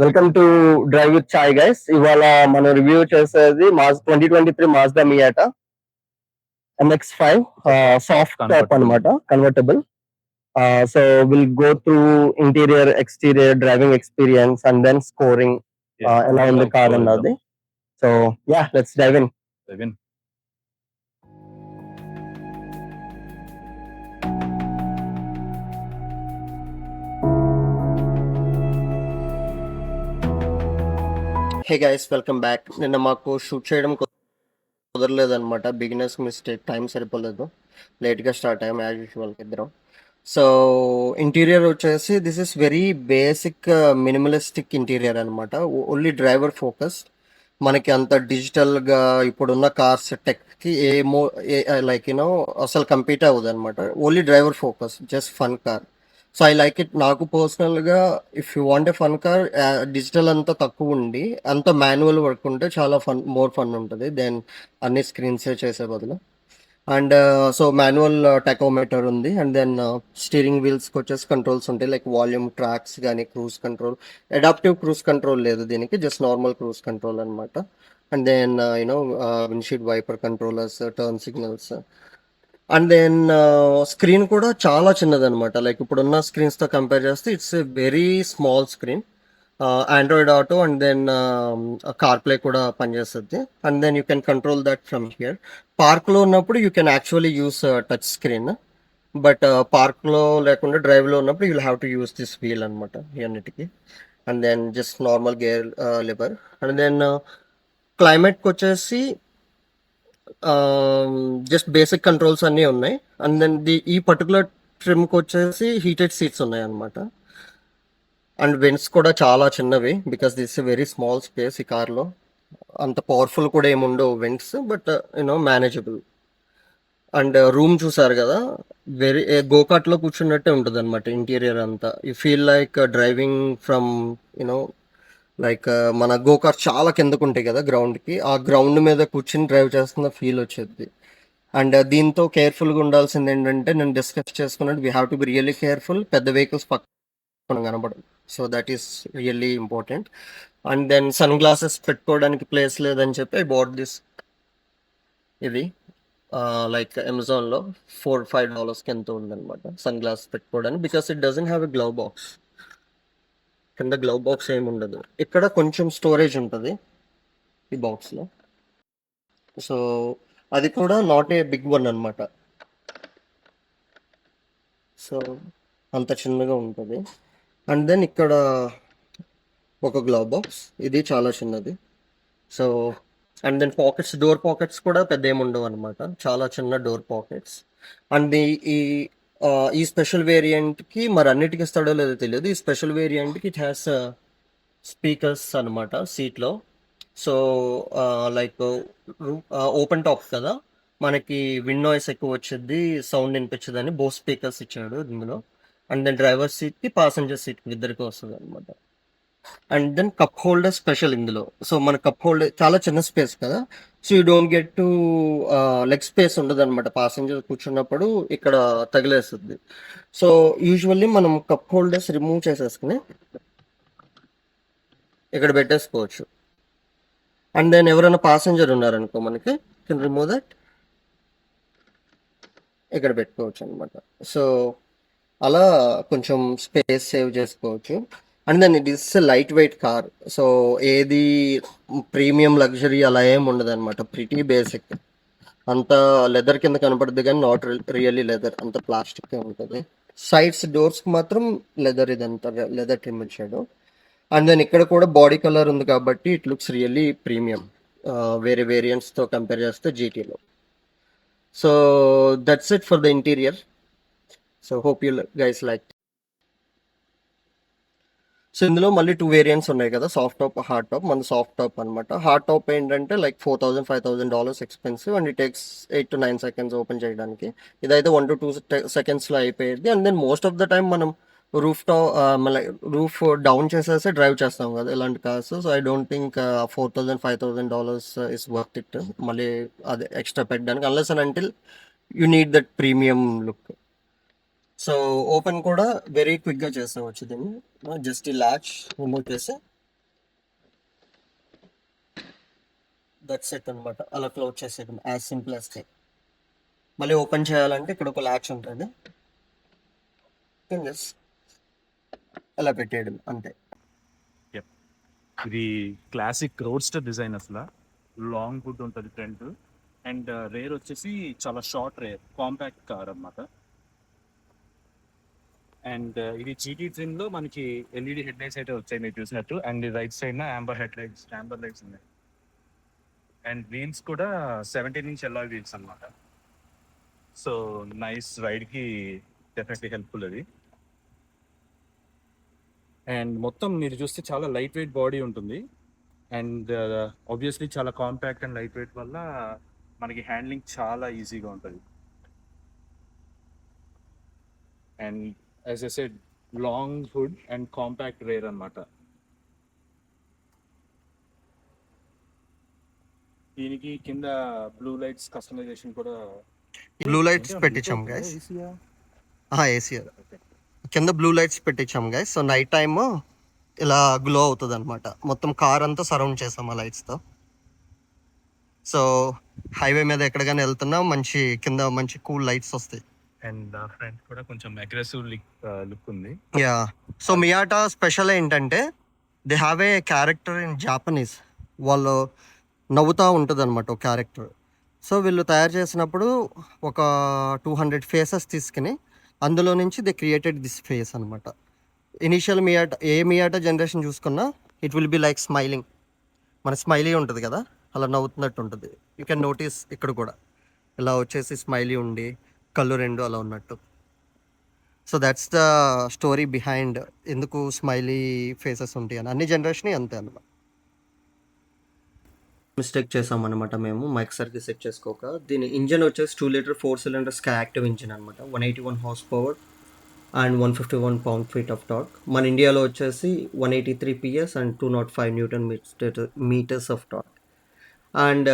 Welcome to drive with chai guys. ఇవాళ మనం review చేసేది 2023 Mazda Miata MX-5 soft top అనమాట, convertible. So will go through interior, exterior, driving experience and then scoring ఎలా ఉంది car అన్నది. So yeah, let's dive in. Hey guys, welcome back. నిన్న మాకు shoot చేయడం కుదరలేదు అనమాట. బిగినర్స్ మిస్టేక్, టైం సరిపోలేదు, లేట్గా స్టార్ట్ అయ్యాం యాజ్ యూజువల్ ఇద్దరం. సో ఇంటీరియర్ వచ్చేసి this is very basic minimalistic interior అనమాట. Only driver focus. మనకి అంత డిజిటల్గా ఇప్పుడున్న కార్స్ టెక్కి ఏమో లైక్ యూనో అసలు కంపీట్ అవ్వదు అనమాట. Only driver focus, just fun car. So I like it. నాకు పర్సనల్గా if you want a fun car, digital అంతా తక్కువ ఉండి అంత మాన్యువల్ వర్క్ ఉంటే చాలా మోర్ ఫన్ ఉంటుంది దెన్ అన్ని స్క్రీన్సే చేసే బదులు. అండ్ సో మాన్యువల్ టెకోమీటర్ ఉంది. అండ్ దెన్ స్టీరింగ్ వీల్స్కి వచ్చేసి కంట్రోల్స్ ఉంటాయి, లైక్ వాల్యూమ్, ట్రాక్స్ కానీ cruise control. Adaptive cruise control లేదు దీనికి, జస్ట్ నార్మల్ క్రూజ్ కంట్రోల్ అనమాట. And then you know windshield wiper controllers, turn signals. And then screen కూడా చాలా చిన్నదనమాట. లైక్ ఇప్పుడున్న స్క్రీన్స్తో కంపేర్ చేస్తే it's a very small screen. Android Auto and then CarPlay కూడా పనిచేస్తుంది. And then you can control that from here. పార్క్లో ఉన్నప్పుడు you can actually use touch screen, but పార్క్లో లేకుండా డ్రైవ్లో ఉన్నప్పుడు you will have to use this wheel అనమాట అన్నిటికీ. And then just normal gear lever. And then క్లైమేట్కి వచ్చేసి జస్ట్ బేసిక్ కంట్రోల్స్ అన్నీ ఉన్నాయి. అండ్ దెన్ ఈ పర్టికులర్ ట్రిమ్కి వచ్చేసి హీటెడ్ సీట్స్ ఉన్నాయి అనమాట. అండ్ వెంట్స్ కూడా చాలా చిన్నవి, because this very small space. ఈ కార్లో అంత పవర్ఫుల్ కూడా ఏముండవు vents, but you know manageable. And room చూసారు కదా, వెరీ గోకార్ట్లో కూర్చున్నట్టే ఉంటుంది అనమాట ఇంటీరియర్ అంతా. You feel like driving from you know like మన గోకార్ చాలా కిందకు ఉంటాయి కదా గ్రౌండ్కి, ఆ గ్రౌండ్ మీద కూర్చుని డ్రైవ్ చేస్తున్న ఫీల్ వచ్చేది. అండ్ దీంతో కేర్ఫుల్గా ఉండాల్సింది ఏంటంటే, నేను డిస్కస్ చేసుకున్నట్టు we have to be really careful. పెద్ద వెహికల్స్ పక్కన కనబడదు, so that is really important. And then sunglasses పెట్టుకోవడానికి ప్లేస్ లేదని చెప్పి ఐ బాట్ దిస్. ఇది లైక్ అమెజాన్లో $4-5కి ఎంతో ఉందన్నమాట సన్ గ్లాస్ పెట్టుకోవడానికి, because it doesn't have a glove box. కింద గ్లవ్ బాక్స్ ఏమి ఉండదు. ఇక్కడ కొంచెం స్టోరేజ్ ఉంటుంది ఈ బాక్స్లో. సో అది కూడా నాట్ ఏ బిగ్ వన్ అనమాట, సో అంత చిన్నగా ఉంటుంది. అండ్ దెన్ ఇక్కడ ఒక గ్లవ్ బాక్స్, ఇది చాలా చిన్నది. So and then pockets, door pockets కూడా పెద్ద ఏమి ఉండవు అనమాట, చాలా చిన్న డోర్ పాకెట్స్. అండ్ ఈ ఈ స్పెషల్ వేరియంట్కి మరి అన్నిటికీ ఇస్తాడో లేదో తెలియదు, ఈ స్పెషల్ వేరియంట్కి ఇట్ హ్యాస్ స్పీకర్స్ అనమాట సీట్లో. సో లైక్ ఓపెన్ టాప్ కదా, మనకి విండ్ నాయిస్ ఎక్కువ వచ్చేది, సౌండ్ వినిపించదని బోస్ స్పీకర్స్ ఇచ్చాడు ఇందులో. అండ్ దెన్ డ్రైవర్ సీట్కి, ప్యాసింజర్ సీట్కి ఇద్దరికి వస్తుంది అనమాట. And then cup holder special ఇందులో. సో మన కప్ హోల్డర్ చాలా చిన్న స్పేస్ కదా, so you don't get to leg space ఉండదు అనమాట. ప్యాసింజర్ కూర్చున్నప్పుడు ఇక్కడ తగిలేస్తుంది. సో యూజువల్లీ మనం కప్ హోల్డర్స్ రిమూవ్ చేసేసుకుని ఇక్కడ పెట్టేసుకోవచ్చు. అండ్ దెన్ ఎవరైనా ప్యాసింజర్ ఉన్నారనుకో మనకి, కెన్ రిమూవ్ దట్, ఇక్కడ పెట్టుకోవచ్చు అనమాట. సో అలా కొంచెం స్పేస్ సేవ్ చేసుకోవచ్చు. And then it is lightweight car. So ఏది ప్రీమియం లగ్జరీ అలా ఏం ఉండదు అనమాట, ప్రిటీ బేసిక్. అంత లెదర్ కింద కనపడుతుంది కానీ నాట్ రియల్లీ లెదర్, అంత ప్లాస్టిక్ ఉంటుంది. సైడ్స్ డోర్స్కి మాత్రం లెదర్, ఇదంతా లెదర్ ట్రిమ్ ఇచ్చాడు. అండ్ దెన్ ఇక్కడ కూడా బాడీ కలర్ ఉంది కాబట్టి ఇట్ లుక్స్ రియల్లీ ప్రీమియం వేరే వేరియంట్స్తో కంపేర్ చేస్తే జీటీలో. So that's it for the interior. So hope you guys like. So ఇందులో మళ్ళీ 2 వేరియంట్స్ ఉన్నాయి కదా, సాఫ్ట్ టాప్, హార్డ్ టాప్. మన సాఫ్ట్ టాప్ అనమాట. హార్డ్ టాప్ ఏంటంటే like $4,000-5,000 expensive, and it takes 8 to 9 seconds open చేయడానికి. ఇదైతే 1 to 2 secondsలో అయిపోయేది. And then most of the time మనం రూఫ్ మళ్ళీ రూఫ్ డౌన్ చేసేసి డ్రైవ్ చేస్తాం కదా ఇలాంటి cars. So I don't think $4,000-5,000 is worth it మళ్ళీ అదే ఎక్స్ట్రా పెట్టడానికి, unless and until you need that premium look. So open కూడా వెరీ క్విక్గా చేస్తావచ్చు దీన్ని. జస్ట్ ఈ లాచ్ రిమూవ్ చేసి దట్స్ ఇట్ అనమాట. అలా క్లోజ్ చేసేయడం, యాజ్ సింపుల్ యాజ్ థింగ్. మళ్ళీ ఓపెన్ చేయాలంటే ఇక్కడ ఒక ల్యాచ్ ఉంటుంది, జస్ట్ అలా పెట్టేయడం అంతే. Yep. ఇది క్లాసిక్ రోడ్స్టర్ డిజైన్ అసలు. లాంగ్ హుడ్ ఉంటుంది ఫ్రంట్, అండ్ రేర్ వచ్చేసి చాలా షార్ట్ రేర్, కాంపాక్ట్ కార్ అన్నమాట. అండ్ ఇది జీటీ ట్రిమ్ లో మనకి ఎల్ఈడి హెడ్ లైట్స్ అయితే వచ్చాయి మీరు చూసినట్టు, అండ్ రైట్ సైడ్ నా యాంబర్ లైట్స్ ఉన్నాయి. అండ్ వీల్స్ కూడా 17-inch alloy వీల్స్ అన్నమాట. సో నైస్, రైడ్ కి డెఫినెట్లీ హెల్ప్ఫుల్ అది. అండ్ మొత్తం మీరు చూస్తే చాలా లైట్ వెయిట్ బాడీ ఉంటుంది, అండ్ ఆబ్వియస్లీ చాలా కాంపాక్ట్ అండ్ లైట్ వెయిట్ వల్ల మనకి హ్యాండ్లింగ్ చాలా ఈజీగా ఉంటుంది. And as I said, long hood and compact rear అన్నమాట. దీనికి కింద బ్లూ లైట్స్ కస్టమైజేషన్ కూడా. బ్లూ లైట్స్ పెట్టించాం గైస్. ఏసీ కింద బ్లూ లైట్స్ పెట్టించాం గైస్. సో నైట్ టైమ్ ఇలా గ్లో అవుతుంది అనమాట. మొత్తం కార్ అంతా సరౌండ్ చేసాం ఆ లైట్స్తో. సో హైవే మీద ఎక్కడికైనా వెళ్తున్నా మంచి కింద మంచి కూల్ లైట్స్ వస్తాయి. అండ్ ఫ్రంట్ కూడా కొంచెం అగ్రెసివ్ లుక్ ఉంది. యా. సో మియాటా స్పెషల్ ఏంటంటే they have a character in Japanese. వాళ్ళు నవ్వుతూ ఉంటుంది అనమాట ఒక క్యారెక్టర్. సో వీళ్ళు తయారు చేసినప్పుడు ఒక 200 ఫేసెస్ తీసుకుని అందులో నుంచి దే క్రియేటెడ్ దిస్ ఫేస్ అనమాట. ఇనీషియల్ మియాటా జనరేషన్ చూసుకున్నా it will be like smiling. మన స్మైలీ ఉంటుంది కదా, అలా నవ్వుతున్నట్టు ఉంటుంది. యూ కెన్ నోటీస్ ఇక్కడ కూడా ఇలా వచ్చేసి స్మైలీ ఉండి కళ్ళు రెండు అలా ఉన్నట్టు. So that's the story behind ఎందుకు స్మైలీ ఫేసెస్ ఉంటాయి అని. అన్ని జనరేషన్ అంతే అన్నమాట. మిస్టేక్ చేసామన్నమాట మేము మైక్ సర్కి సెట్ చేసుకోక. దీని ఇంజన్ వచ్చేసి 2 litre 4 cylinder Skyactiv engine అనమాట. 181 horsepower and 151 pound feet of torque. మన ఇండియాలో వచ్చేసి 183 PS and 205 newton metres of torque. And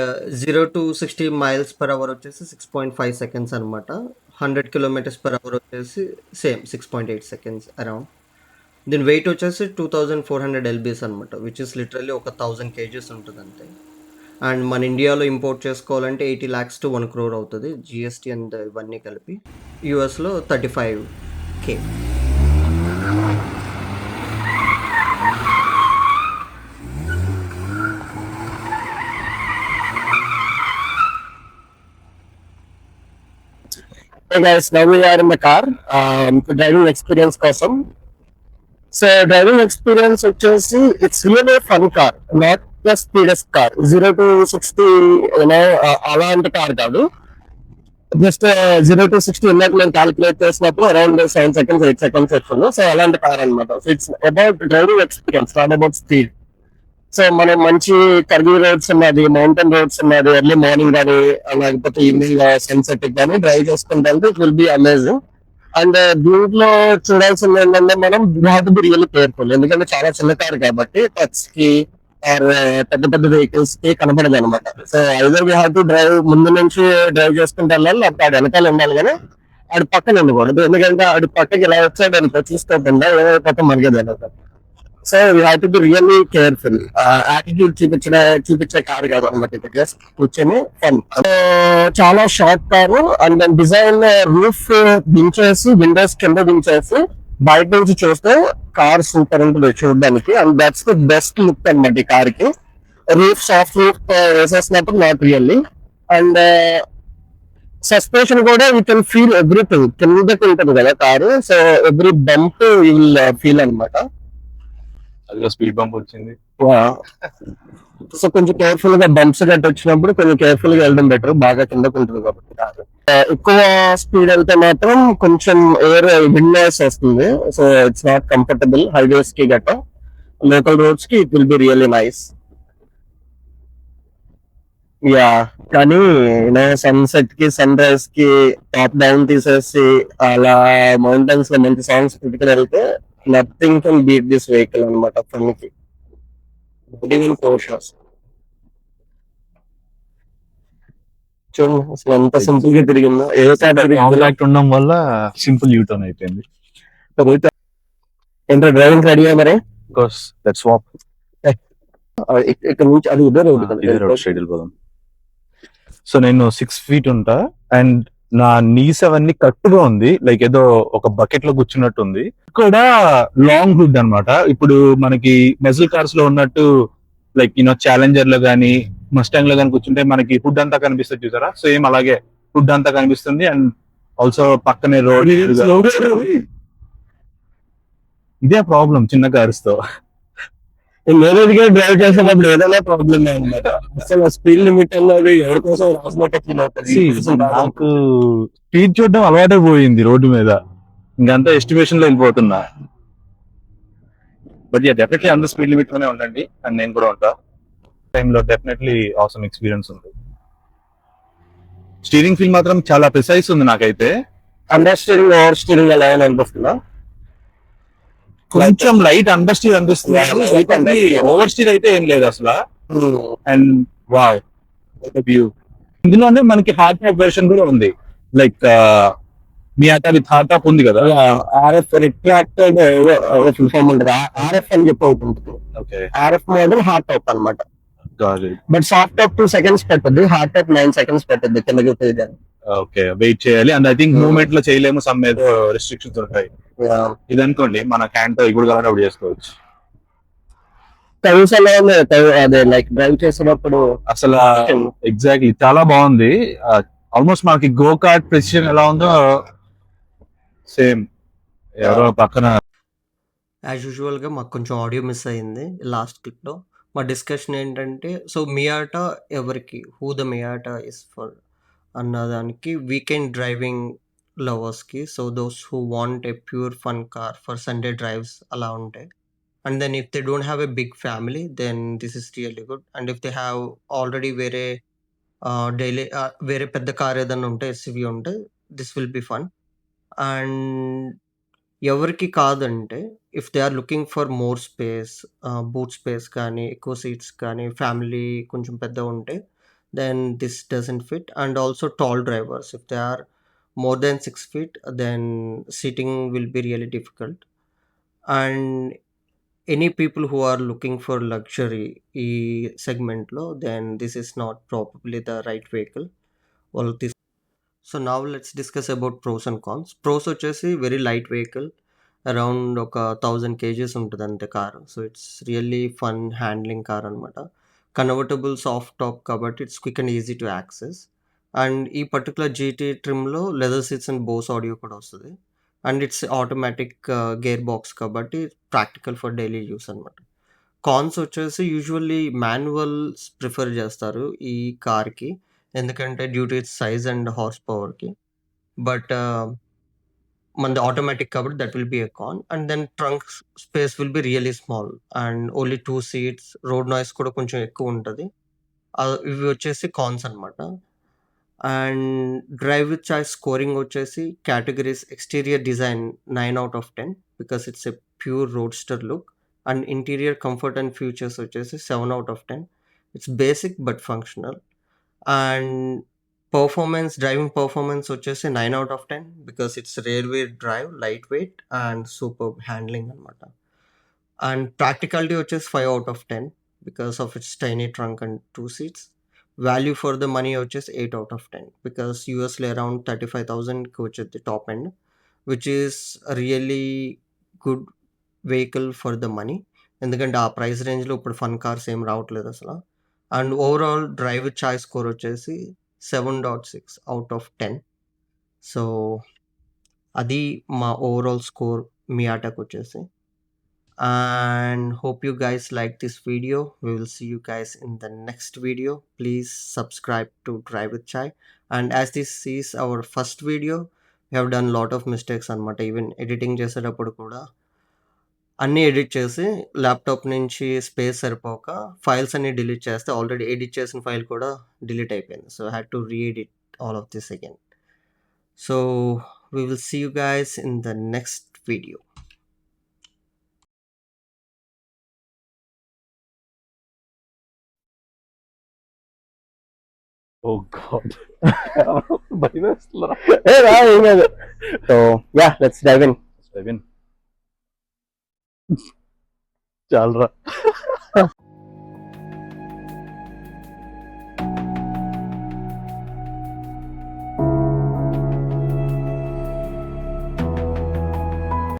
0 to 60 miles per hour వచ్చేసి 6.5 seconds అనమాట. 100 kilometers per hour వచ్చేసి సేమ్ 6.8 seconds అరౌండ్. దీని wait వచ్చేసి 2400 lbs అనమాట, విచ్ ఇస్ లిటరల్లీ ఒక 1000 kgs ఉంటుంది అంతే. అండ్ మన ఇండియాలో ఇంపోర్ట్ చేసుకోవాలంటే 80 lakhs to 1 crore అవుతుంది, జిఎస్టీ అండ్ ఇవన్నీ కలిపి. యూఎస్లో 35K. Hey guys, now we are in the car. Driving experience కోసం. So driving experience వచ్చేసి it's really a fun car, not the speedest car. 0 to 60 అలాంటి కార్ కాదు. Just 0 to 60 ఇందాక నేను క్యాలిక్యులేట్ చేసినప్పుడు అరౌండ్ 7 seconds 8 seconds వచ్చింది. So అలాంటి car అనమాట. So it's about driving experience, not about speed. So మనం మంచి కర్వీ రోడ్స్ ఉన్నది, మౌంటైన్ రోడ్స్ ఉన్నది, ఎర్లీ మార్నింగ్ కానీ లేకపోతే ఈవినింగ్ సన్సెట్ కానీ డ్రైవ్ చేసుకుంటే it will be amazing. And దీంట్లో చూడాల్సింది ఏంటంటే మనం have to be really careful, ఎందుకంటే చాలా చిన్న కార్ కాబట్టి టచ్ కి ఆర్ పెద్ద పెద్ద వెహికల్స్ కి కనపడదు అనమాట. So either we have to drive, ముందు నుంచి డ్రైవ్ చేసుకుంటే వెళ్ళాలి, లేకపోతే ఆడు వెనకాల ఉండాలి, కానీ ఆడు పక్కన ఉండకూడదు. ఎందుకంటే ఆడు పక్కకి ఇలా వచ్చాడు అనుకో చూసుకోకుండా ఏదైతే మనకి అనమాట. So you have to be really careful. Attitude చూపించే కారు కాదు అనమాట, ఇది జస్ట్ కూర్చొని ఫన్. చాలా షార్ట్ కారు. అండ్ దాని డిజైన్ రూఫ్ దించేసి, విండోస్ కింద దించేసి బయట నుంచి చూస్తే కార్ సూపర్ ఉంటుంది చూడడానికి. And that's the best look అనమాట ఈ కార్ కి. రూఫ్ సాఫ్ట్ రూఫ్ వేసేసినప్పుడు నాట్ రియల్లీ. అండ్ సస్పెన్షన్ కూడా యూ కెన్ ఫీల్ ఎవ్రీథింగ్. కిందకి ఉంటుంది కదా car, so every bump you will feel అనమాట. స్పీడ్ బంప్ వచ్చింది. సో కొంచెం కేర్ఫుల్ గా బంప్స్ గట్టి వచ్చినప్పుడు కొంచెం కేర్ఫుల్ గా వెళ్ళడం బెటర్, బాగా కిందకు ఉంటుంది కాబట్టి కారు. ఎక్కువ స్పీడ్ వెళ్తే మాత్రం కొంచెం ఎయిర్ విండ్నెస్ వస్తుంది. So it's not comfortable highways కి గట్ట. లోకల్ రోడ్స్ కి it will be really nice. Yeah, కానీ సన్సెట్ కి సన్ రైజ్ కి టాప్ డౌన్ తీసేసి అలా మౌంటైన్స్ లో మంచి సాంగ్స్ పెట్టుకుని వెళ్తే nothing can beat this vehicle అనమాట. ఫన్కి చూడండి అసలు ఎంత సింపుల్ గా తిరిగిందో. ఉండడం వల్ల సింపుల్ యూటర్న్ అయిపోయింది. ఏంటో డ్రైవింగ్ రెడీ మరి. Let's walk. ఇక్కడ నుంచి అది ఇదే రోడ్ కదా. ఇదే రోడ్ స్ట్రైట్ వెళ్ళిపోదాం. సో నేను 6 feet ఉంటా అండ్ నా నీస్ అవన్నీ కరెక్ట్ గా ఉంది, లైక్ ఏదో ఒక బకెట్ లో కూర్చున్నట్టు ఉంది. కూడా లాంగ్ హుడ్ అన్నమాట. ఇప్పుడు మనకి మెజల్ కార్స్ లో ఉన్నట్టు లైక్ ఛాలెంజర్ లో గానీ మస్టాంగ్ లో గానీ కూర్చుంటే మనకి హుడ్ అంతా కనిపిస్తుంది చూసారా, సేమ్ అలాగే హుడ్ అంతా కనిపిస్తుంది. అండ్ ఆల్సో పక్కనే రోడ్. ఇదే ప్రాబ్లం చిన్న కార్స్ తో. నేరుగా డ్రైవ్ చేసేటప్పుడు ఏదైనా ప్రాబ్లమ్ అనమాట. అసలు స్పీడ్ లిమిట్ అన్నది ఎవరి కోసం రాసినట్టు ఫీల్ అవుతుంది. నాకు స్పీడ్ చూడడం అలవాటే పోయింది రోడ్డు మీద, ఇంకంతా ఎస్టిమేషన్ లో వెళ్ళిపోతున్నా. బట్ డెఫినెట్లీ అందరూ స్పీడ్ లిమిట్ లోనే ఉండండి, అండ్ నేను కూడా ఉంటా. టైంలో డెఫినెట్లీ ఆసమ్ ఎక్స్పీరియన్స్ ఉంది. స్టీరింగ్ ఫీల్ మాత్రం చాలా ప్రిసైజ్ ఉంది నాకైతే. అండర్ స్టీరింగ్ ఓవర్ స్టీరింగ్ ఎలా అనిపిస్తుందా? కొంచెం లైట్ అండర్ స్టీర్ అనిపిస్తుంది, ఓవర్ స్టీర్ అయితే ఏం లేదు అసలు. And wow view. ఇందులోనే మనకి హార్డ్ టాప్ వెర్షన్ కూడా ఉంది, like Miata with hard top ఉంది కదా. ఆర్ఎఫ్ రిట్రాక్టెడ్ ఫుల్ ఫామ్ ఉంటుంది, ఆర్ఎఫ్ అని చెప్పి అవుతుంది. Okay, RF model hard top అనమాట. got it. But soft top 2 seconds పెట్టద్ది, హార్డ్ టాప్ 9 seconds పెట్టద్ది కిందకి పోయేదాన్ని. ఓకే, వెయిట్ చేయాలి. అండ్ ఐ థింక్ మూవ్మెంట్ లో చేయలేము, సమ్ ఏదో రెస్ట్రిక్షన్స్ ఉంటాయి. ఇది అనుకోండి మన హ్యాండ్ తో ఇప్పుడు కావాలంటే అప్పుడు చేసుకోవచ్చు. టైమ్స్ ఎలా ఉంది అదే లైక్ డ్రైవ్ చేసేటప్పుడు? అసలు ఎగ్జాక్ట్లీ చాలా బాగుంది. ఆల్మోస్ట్ మనకి గో కార్ట్ ప్రెసిషన్ ఎలా ఉందో సేమ్. ఎవరో పక్కన యాజ్ యూజువల్గా మాకు కొంచెం ఆడియో మిస్ అయింది లాస్ట్ క్లిప్లో. మా డిస్కషన్ ఏంటంటే, సో మియాటా ఎవరికి, who the Miata is for అన్నదానికి, వీకెండ్ డ్రైవింగ్ లవర్స్కి, so those who want a pure fun car for Sunday drives అలా ఉంటాయి. And then if they don't have a big family, then this is really good. And if they have already వేరే daily వేరే పెద్ద car ఏదైనా ఉంటే, SUV ఉంటే, this will be fun. And ఎవరికి కాదంటే, if they are looking for more space, boot space కానీ, ఎక్కువ సీట్స్ కానీ, ఫ్యామిలీ కొంచెం పెద్దగా ఉంటే, then this doesn't fit. And also tall drivers, if they are more than 6 feet, then seating will be really difficult. And any people who are looking for luxury ఈ సెగ్మెంట్లో, then this is not probably the right vehicle. వాళ్ళు so now let's discuss about pros and cons. Pros వచ్చేసి very light vehicle, around ఒక 1000 kgs ఉంటుంది అంతే car. So it's really fun handling car అనమాట. Convertible soft top కాబట్టి it's quick and easy to access. And ఈ particular GT ట్రిమ్లో leather seats and Bose audio కూడా వస్తుంది. And it's automatic gear box కాబట్టి ప్రాక్టికల్ ఫర్ డైలీ యూస్ అనమాట. Cons వచ్చేసి usually manuals prefer చేస్తారు ఈ కార్కి, ఎందుకంటే due to its size and horse పవర్కి. బట్ మనది ఆటోమేటిక్ కాబట్టి that will be a con. And then trunk space will be really small and only 2 seats. Road noise కూడా కొంచెం ఎక్కువ ఉంటుంది. ఇవి వచ్చేసి కాన్స్ అనమాట. And drive with choice scoring వచ్చేసి categories exterior design 9 out of 10 because it's a pure roadster look. And interior comfort and features వచ్చేసి 7 out of 10. It's basic but functional. And driving performance వచ్చేసి 9 out of 10 because it's rare wear drive, lightweight and super handling అనమాట. And practicality వచ్చేసి 5 out of 10 because of its tiny trunk and 2 seats. Value for the money వచ్చేసి 8 out of 10 because యూఎస్లో around 35,000కి వచ్చేది top end, which is really good vehicle for the money. ఎందుకంటే ఆ price రేంజ్లో ఇప్పుడు ఫన్ కార్స్ ఏం రావట్లేదు అసలు. And overall drive with choice score వచ్చేసి 7.6 out of 10. సో అది మా ఓవరాల్ స్కోర్ మియాటాకి వచ్చేసి. And hope you guys like this video. We will see you guys in the next video. Please subscribe to Drive with Chai. And as this is our first video, we have done lot of mistakes అనమాట. Even editing చేసేటప్పుడు కూడా అన్నీ edit చేసి laptop నుంచి space సరిపోక files అన్ని delete చేస్తే already edit చేసిన ఫైల్ కూడా డిలీట్ అయిపోయింది. So I had to re-edit all of this again. సో we will see you guys in the next video. Oh God భయం వేస్తుందిరా. ఏం లేదు. So yeah let's dive in. చాలరా.